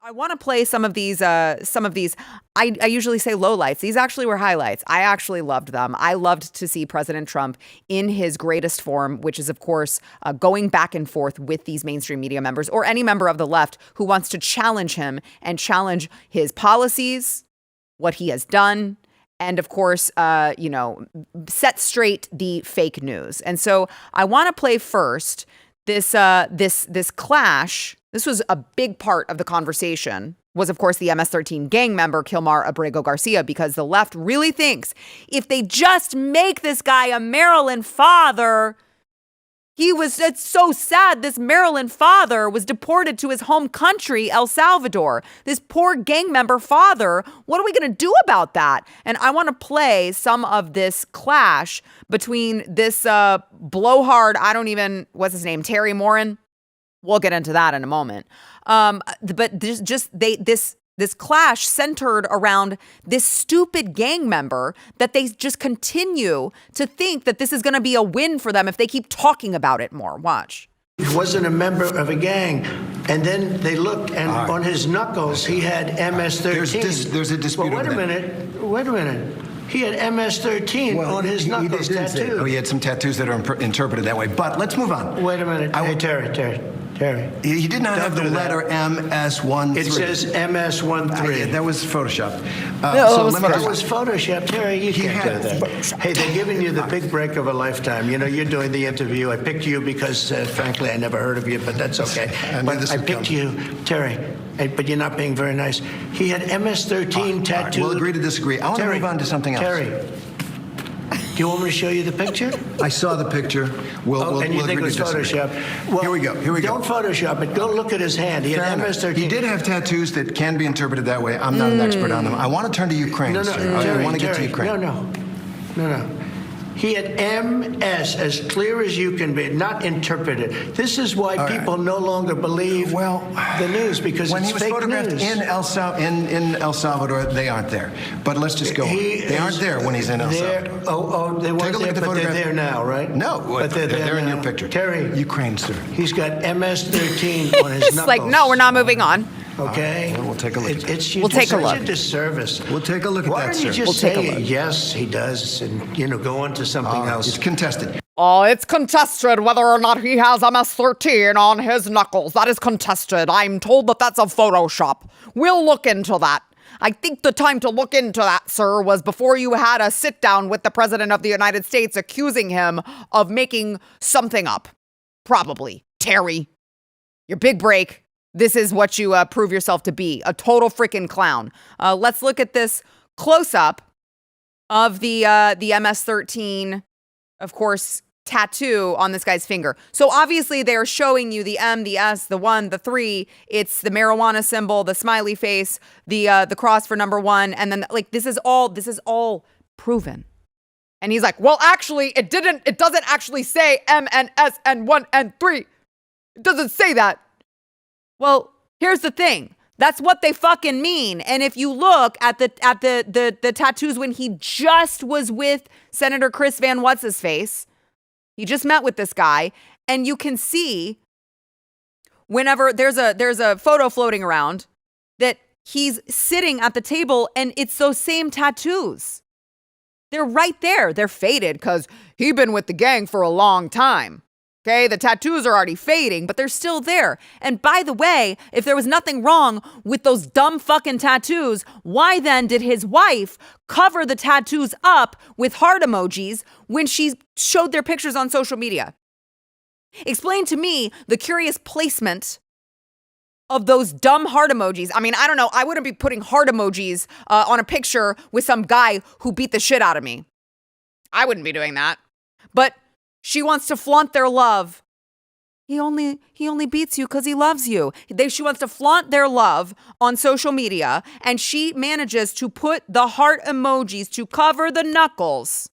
I want to play some of these. I usually say lowlights. These actually were highlights. I actually loved them. I loved to see President Trump in his greatest form, which is, of course, going back and forth with these mainstream media members or any member of the left who wants to challenge him and challenge his policies, what he has done, and of course, set straight the fake news. And so I want to play first this clash. This was a big part of the conversation, was, of course, the MS-13 gang member, Kilmar Abrego Garcia, because the left really thinks if they just make this guy a Maryland father, it's so sad. This Maryland father was deported to his home country, El Salvador. This poor gang member father. What are we going to do about that? And I want to play some of this clash between this blowhard, what's his name? Terry Moran. We'll get into that in a moment. But this clash centered around this stupid gang member that they just continue to think that this is going to be a win for them if they keep talking about it more. Watch. He wasn't a member of a gang. And then they looked, and on his knuckles, he had MS-13. There's a dispute. Well, wait a minute. He had MS-13 on his knuckles tattooed. He had some tattoos that are interpreted that way. But let's move on. Wait a minute. Hey, Terry. He did not have the letter MS-13. It says MS-13. That was Photoshopped. That was Photoshopped. Terry, you can't do that. Hey, they're giving you the big break of a lifetime. You know, you're doing the interview. I picked you because, frankly, I never heard of you, but that's okay. I picked you, Terry, but you're not being very nice. He had MS-13 tattooed. We'll agree to disagree. I want to move on to something else. Terry, do you want me to show you the picture? I saw the picture. And you think it was Photoshop? Well, here we go. Don't Photoshop it. Go look at his hand. He had MS-13. He did have tattoos that can be interpreted that way. I'm not an expert on them. I want to turn to Ukraine. I want to get to Ukraine. No. He had MS, as clear as you can be, not interpreted. This is why people no longer believe the news, because when it's he was fake photographed news. in El Salvador, they aren't there. But let's just go on. They aren't there when he's in El Salvador. They weren't there, but they're there now, right? No, but they're there in now. your picture. Terry. Ukraine, sir. He's got MS-13 on his knuckles. It's like, no, we're not moving on. Okay. Well, we'll take a look. We'll take a look. It's a disservice. We'll take a look at Why that, don't you sir. just say, yes, he does, and, go on to something else. It's contested. It's contested whether or not he has MS-13 on his knuckles. That is contested. I'm told that that's a Photoshop. We'll look into that. I think the time to look into that, sir, was before you had a sit down with the President of the United States accusing him of making something up. Probably. Terry, your big break. This is what you prove yourself to be, a total freaking clown. Let's look at this close-up of the MS-13, of course, tattoo on this guy's finger. So obviously they're showing you the M, the S, the 1, the 3. It's the marijuana symbol, the smiley face, the cross for number 1, and then this is all proven. And he's like, well, actually, it doesn't actually say M and S and 1 and 3. It doesn't say that. Well, here's the thing. That's what they fucking mean. And if you look at the tattoos when he just was with Senator Chris Van What's-his-face, he just met with this guy, and you can see whenever there's a photo floating around that he's sitting at the table, and it's those same tattoos. They're right there. They're faded because he's been with the gang for a long time. Okay, the tattoos are already fading, but they're still there. And by the way, if there was nothing wrong with those dumb fucking tattoos, why then did his wife cover the tattoos up with heart emojis when she showed their pictures on social media? Explain to me the curious placement of those dumb heart emojis. I mean, I don't know. I wouldn't be putting heart emojis on a picture with some guy who beat the shit out of me. I wouldn't be doing that. But she wants to flaunt their love. He only beats you because he loves you. She wants to flaunt their love on social media, and she manages to put the heart emojis to cover the knuckles.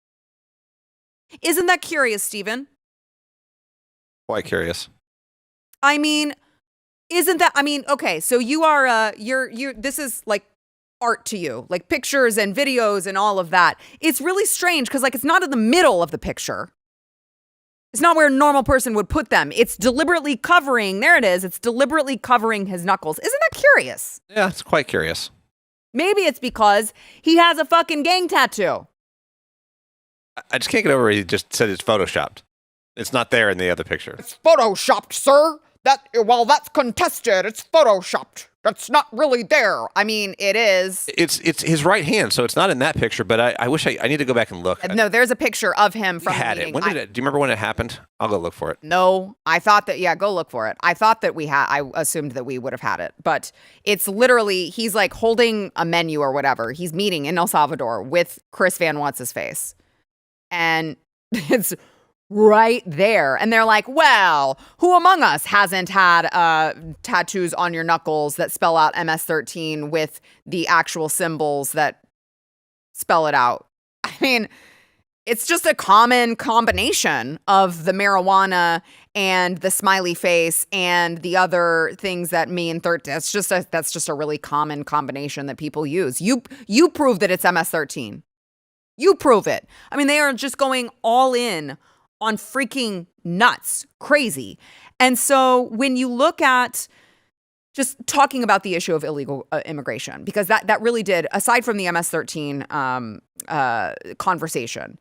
Isn't that curious, Stephen? Quite curious. I mean, okay, so you are, this is like art to you, like pictures and videos and all of that. It's really strange because it's not in the middle of the picture. It's not where a normal person would put them. It's deliberately covering, there it is, it's deliberately covering his knuckles. Isn't that curious? Yeah, it's quite curious. Maybe it's because he has a fucking gang tattoo. I just can't get over he just said it's photoshopped. It's not there in the other picture. It's photoshopped, sir. That's contested. It's photoshopped. That's not really there. I mean, it is. It's his right hand, so it's not in that picture, but I wish I need to go back and look. No, there's a picture of him from the meeting. Do you remember when it happened? I'll go look for it. No, I thought that, go look for it. I thought that I assumed that we would have had it, but it's literally, he's like holding a menu or whatever. He's meeting in El Salvador with Chris Van What's-His-Face. And it's right there. And they're like, well, who among us hasn't had tattoos on your knuckles that spell out MS-13 with the actual symbols that spell it out? I mean, it's just a common combination of the marijuana and the smiley face and the other things that mean 13. That's just a really common combination that people use. You prove that it's MS-13. You prove it. I mean, they are just going all in on freaking nuts, crazy. And so when you look at just talking about the issue of illegal immigration, because that really did, aside from the MS-13 conversation,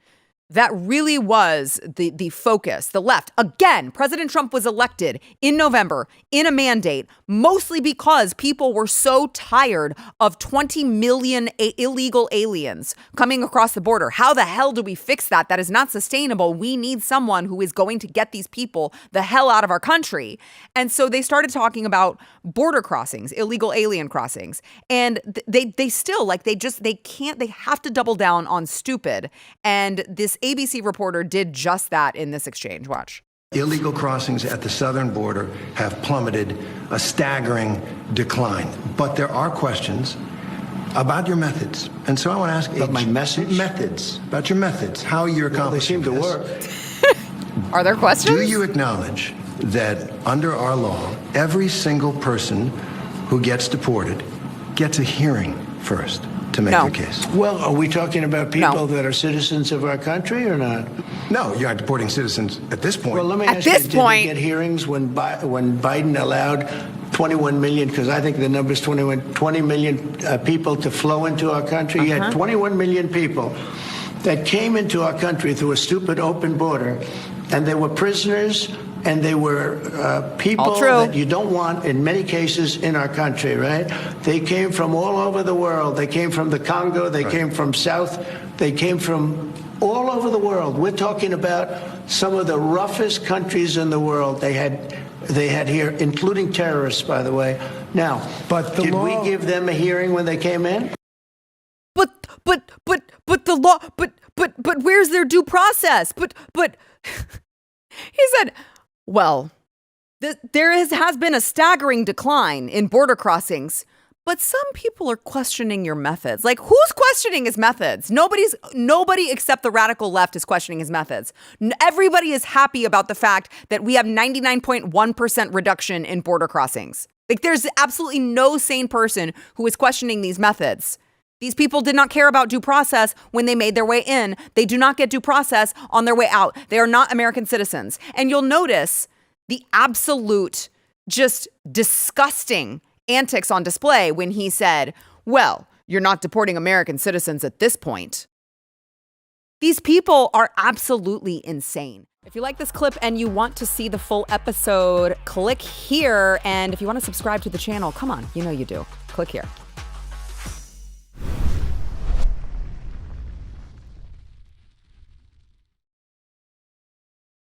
that really was the focus, the left. Again, President Trump was elected in November in a mandate, mostly because people were so tired of 20 million illegal aliens coming across the border. How the hell do we fix that? That is not sustainable. We need someone who is going to get these people the hell out of our country. And so they started talking about border crossings, illegal alien crossings. And they have to double down on stupid. And this ABC reporter did just that in this exchange. Watch. Illegal crossings at the southern border have plummeted, a staggering decline. But there are questions about your methods. And so I want to ask... About my message? Methods. About your methods. How you're accomplishing they seem to this. work. Are there questions? Do you acknowledge that under our law, every single person who gets deported gets a hearing first to make their case? Well, are we talking about people that are citizens of our country or not? No, you aren't deporting citizens at this point. Well, let me ask you, did we get hearings when Biden allowed 21 million, because I think the number is 20 million people to flow into our country? You had 21 million people that came into our country through a stupid open border, and they were prisoners, and they were people that you don't want, in many cases, in our country, right? They came from all over the world. They came from the Congo. They came from South. They came from all over the world. We're talking about some of the roughest countries in the world they had here, including terrorists, by the way. Now, did we give them a hearing when they came in? But the law, but where's their due process? But he said, well, there has been a staggering decline in border crossings, but some people are questioning your methods. Like, who's questioning his methods? Nobody except the radical left is questioning his methods. Everybody is happy about the fact that we have 99.1% reduction in border crossings. Like, there's absolutely no sane person who is questioning these methods. These people did not care about due process when they made their way in. They do not get due process on their way out. They are not American citizens. And you'll notice the absolute, just disgusting antics on display when he said, well, you're not deporting American citizens at this point. These people are absolutely insane. If you like this clip and you want to see the full episode, click here. And if you want to subscribe to the channel, come on, you know you do. Click here.